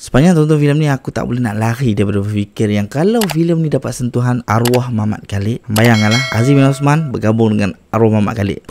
Sepanjang tonton filem ni aku tak boleh nak lari daripada berfikir yang kalau filem ni dapat sentuhan arwah Mamat Khalid, bayangkanlah Aziz bin Osman bergabung dengan arwah Mamat Khalid.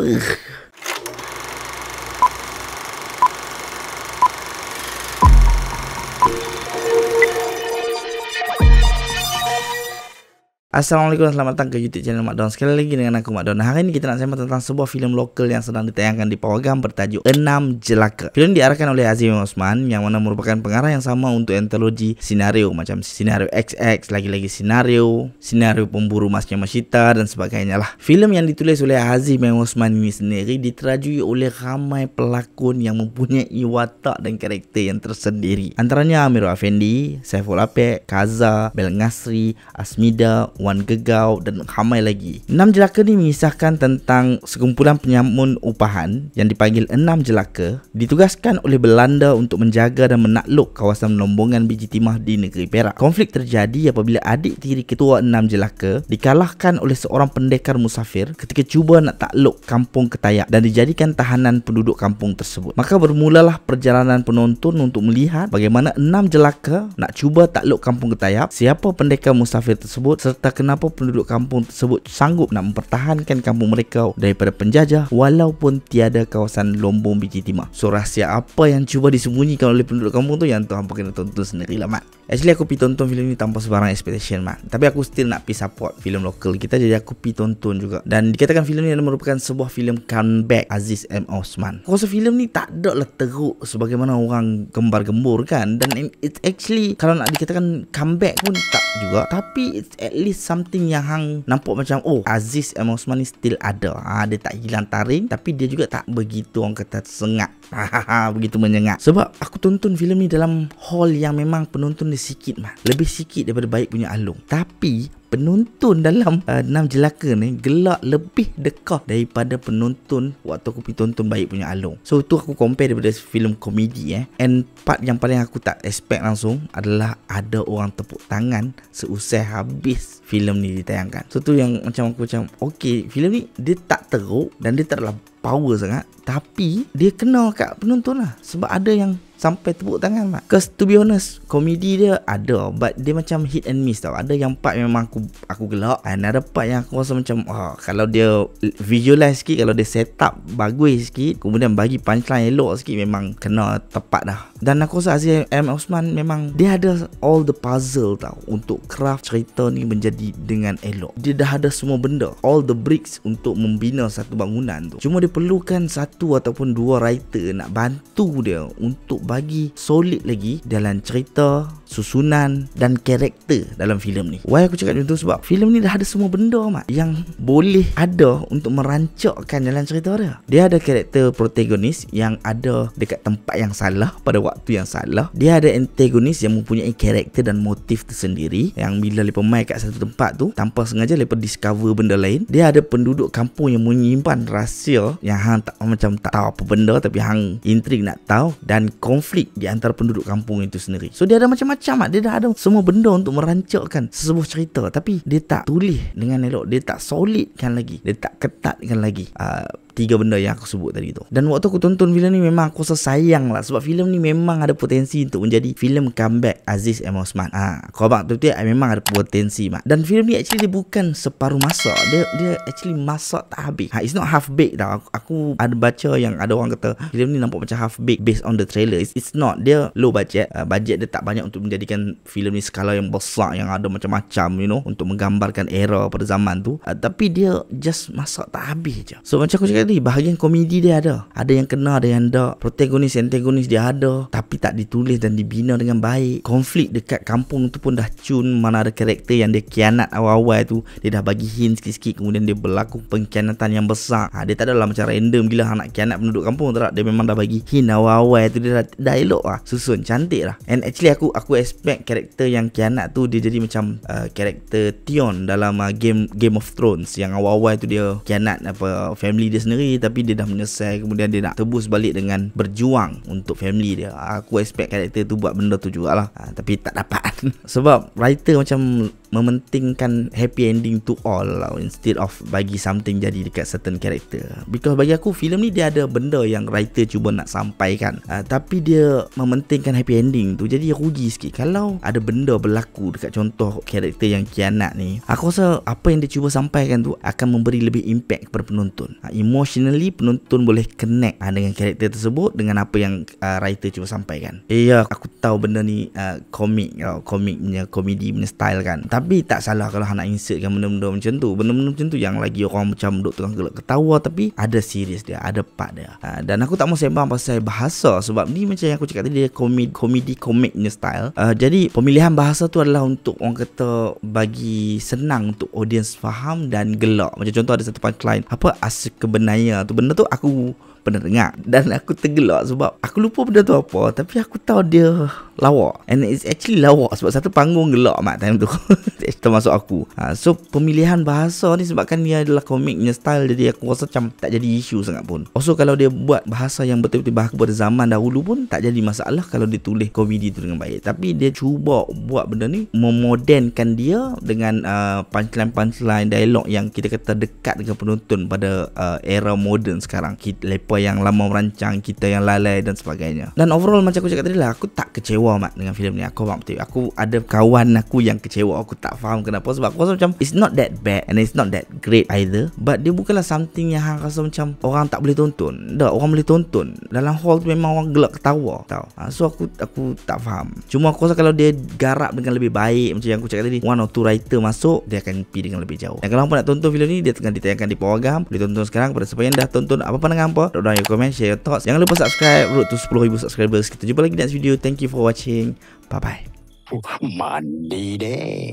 Assalamualaikum, selamat datang ke YouTube channel Mak Don. Sekali lagi dengan aku Mak Don. Hari ini kita nak sembang tentang sebuah filem lokal yang sedang ditayangkan di Pawagam bertajuk 6 Jelaka. Filem diarahkan oleh Aziz bin Osman yang mana merupakan pengarah yang sama untuk antologi senario macam senario XX, lagi-lagi senario pemburu Masnya Masyita dan sebagainya lah. Filem yang ditulis oleh Aziz bin Osman ini sendiri diterajui oleh ramai pelakon yang mempunyai watak dan karakter yang tersendiri. Antaranya Amirul Afendi, Saiful Apek, Kaza, Bel Ngasri, Asmida, Wan Gegau dan ramai lagi. 6 Jelaka ni mengisahkan tentang sekumpulan penyamun upahan yang dipanggil 6 Jelaka ditugaskan oleh Belanda untuk menjaga dan menakluk kawasan Lombongan biji timah di negeri Perak. Konflik terjadi apabila adik tiri ketua 6 Jelaka dikalahkan oleh seorang pendekar musafir ketika cuba nak takluk kampung Ketayak dan dijadikan tahanan penduduk kampung tersebut. Maka bermulalah perjalanan penonton untuk melihat bagaimana 6 Jelaka nak cuba takluk kampung Ketayak, siapa pendekar musafir tersebut serta kenapa penduduk kampung tersebut sanggup nak mempertahankan kampung mereka daripada penjajah walaupun tiada kawasan Lombong biji timah. So rahsia apa yang cuba disembunyikan oleh penduduk kampung tu yang tu hampa kena tonton sendirilah mat. Actually aku pergi tonton filem ni tanpa sebarang expectation mat. Tapi aku still nak pergi support filem lokal kita, jadi aku pergi tonton juga. Dan dikatakan filem ni merupakan sebuah filem comeback Aziz M. Osman. Aku rasa filem ni tak ada lah teruk sebagaimana orang gembar-gembur kan. Dan it's actually kalau nak dikatakan comeback pun tak juga, tapi it's at least something yang hang nampak macam Aziz M. Osman ni still ada. Dia tak hilang taring, tapi dia juga tak begitu orang kata sengat. Begitu menyengat. Sebab aku tonton filem ni dalam hall yang memang penonton dia sikit mah. Lebih sikit daripada Baik Punya Alung. Tapi penonton dalam 6 Jelaka ni gelak lebih dekat daripada penonton waktu aku pergi tonton Baik Punya Alung. So tu aku compare daripada filem komedi And part yang paling aku tak expect langsung adalah ada orang tepuk tangan seusai habis filem ni ditayangkan. So tu yang macam aku macam okay, filem ni dia tak teruk dan dia tak adalah power sangat, tapi dia kena kat penonton lah. Sebab ada yang sampai tepuk tangan mak. Cause to be honest, komedi dia ada, but dia macam hit and miss tau. Ada yang part memang aku gelak, and ada part yang aku rasa macam kalau dia visualize sikit, kalau dia set up bagus sikit, kemudian bagi punchline elok sikit, memang kena tepat dah. Dan aku rasa Aziz M. Osman memang dia ada all the puzzle tau untuk craft cerita ni menjadi dengan elok. Dia dah ada semua benda, all the bricks untuk membina satu bangunan tu. Cuma dia perlukan satu ataupun dua writer nak bantu dia untuk bagi solid lagi dalam cerita, susunan dan karakter dalam filem ni. Why aku cakap macam tu? Sebab filem ni dah ada semua benda mak yang boleh ada untuk merancakkan dalam cerita dia. Dia ada karakter protagonis yang ada dekat tempat yang salah pada waktu yang salah. Dia ada antagonis yang mempunyai karakter dan motif tersendiri, yang bila mereka main kat satu tempat tu tanpa sengaja mereka discover benda lain. Dia ada penduduk kampung yang menyimpan rahsia yang hang tak macam tak tahu apa benda, tapi hang intrik nak tahu, dan konflik di antara penduduk kampung itu sendiri. So dia ada macam-macam. Dia dah ada semua benda untuk merancakkan sebuah cerita, tapi dia tak tulis dengan elok, dia tak solidkan lagi, dia tak ketatkan lagi. Tiga benda yang aku sebut tadi tu. Dan waktu aku tonton filem ni memang aku rasa sayang lah, sebab filem ni memang ada potensi untuk menjadi filem comeback Aziz M. Osman. Kau abang tu memang ada potensi mak. Dan filem ni actually dia bukan separuh masak, dia actually masak tak habis. It's not half baked tau. Aku ada baca yang ada orang kata filem ni nampak macam half baked based on the trailer. It's not. Dia low budget. Budget dia tak banyak untuk menjadikan filem ni skala yang besar yang ada macam-macam, untuk menggambarkan era pada zaman tu. Tapi dia just masak tak habis je. So macam aku cakap tadi, bahagian komedi dia ada yang kena, ada yang tak. Protagonis, antagonis dia ada, tapi tak ditulis dan dibina dengan baik. Konflik dekat kampung tu pun dah cun. Mana ada karakter yang dia kianat awal-awal tu, dia dah bagi hint sikit-sikit, kemudian dia berlaku pengkhianatan yang besar. Dia tak adalah macam random gila nak kianat penduduk kampung, tak. Dia memang dah bagi hint awal-awal tu, dia dah elok lah, susun cantik lah. And actually aku expect karakter yang kianat tu dia jadi macam karakter Theon dalam Game of Thrones, yang awal-awal tu dia kianat family dia sendiri, tapi dia dah menyesal, kemudian dia nak tebus balik dengan berjuang untuk family dia. Aku expect karakter tu buat benda tu jugalah, tapi tak dapat. Sebab writer macam mementingkan happy ending to all lah, instead of bagi something jadi dekat certain character. Because bagi aku filem ni dia ada benda yang writer cuba nak sampaikan, tapi dia mementingkan happy ending tu, jadi rugi sikit kalau ada benda berlaku dekat contoh karakter yang khianat ni. Aku rasa apa yang dia cuba sampaikan tu akan memberi lebih impact kepada penonton. Emotionally penonton boleh connect dengan karakter tersebut dengan apa yang writer cuba sampaikan. Ya, aku tahu benda ni komik punya komedi punya style kan, tapi tak salah kalau nak insertkan benda-benda macam tu. Benda-benda macam tu yang lagi orang macam duk tengah gelak ketawa, tapi ada serius dia, ada part dia. Dan aku tak mau sembang pasal bahasa sebab ni macam yang aku cakap tadi, dia komedi komik punya style. Jadi pemilihan bahasa tu adalah untuk orang kata bagi senang untuk audience faham dan gelak. Macam contoh ada satu punchline, apa asal kebenaya tu, benda tu aku pernah dengar dan aku tergelak sebab aku lupa benda tu apa, tapi aku tahu dia lawak, and it's actually lawak sebab satu panggung gelak mak time tu termasuk aku. So pemilihan bahasa ni sebabkan dia adalah komik punya style, jadi aku rasa macam tak jadi isu sangat pun. Also kalau dia buat bahasa yang betul-betul bahasa pada zaman dahulu pun tak jadi masalah kalau dia tulis komedi tu dengan baik. Tapi dia cuba buat benda ni memodernkan dia dengan punchline dialog yang kita kata dekat dengan penonton pada era moden sekarang. Lepas yang lama merancang, kita yang lalai dan sebagainya. Dan overall macam aku cakap tadi lah, aku tak kecewa mak dengan filem ni. Aku faham betul. Aku ada kawan aku yang kecewa. Aku tak faham kenapa, sebab aku rasa macam it's not that bad and it's not that great either, but dia bukanlah something yang hang rasa macam orang tak boleh tonton. Dah, orang boleh tonton. Dalam hall tu memang orang gelak ketawa tau. So aku tak faham. Cuma aku rasa kalau dia garap dengan lebih baik, macam yang aku cakap tadi, one or two writer masuk, dia akan pergi dengan lebih jauh. Dan kalau hangpa nak tonton filem ni, dia tengah ditayangkan di Pawagam, boleh tonton sekarang. Kepada siapa yang dah tonton, apa pandangan hangpa, down your comment, share your thoughts. Jangan lupa subscribe, road to 10,000 subscribers. Kita jumpa lagi next video. Thank you for watching. Bye bye. Mandi deh.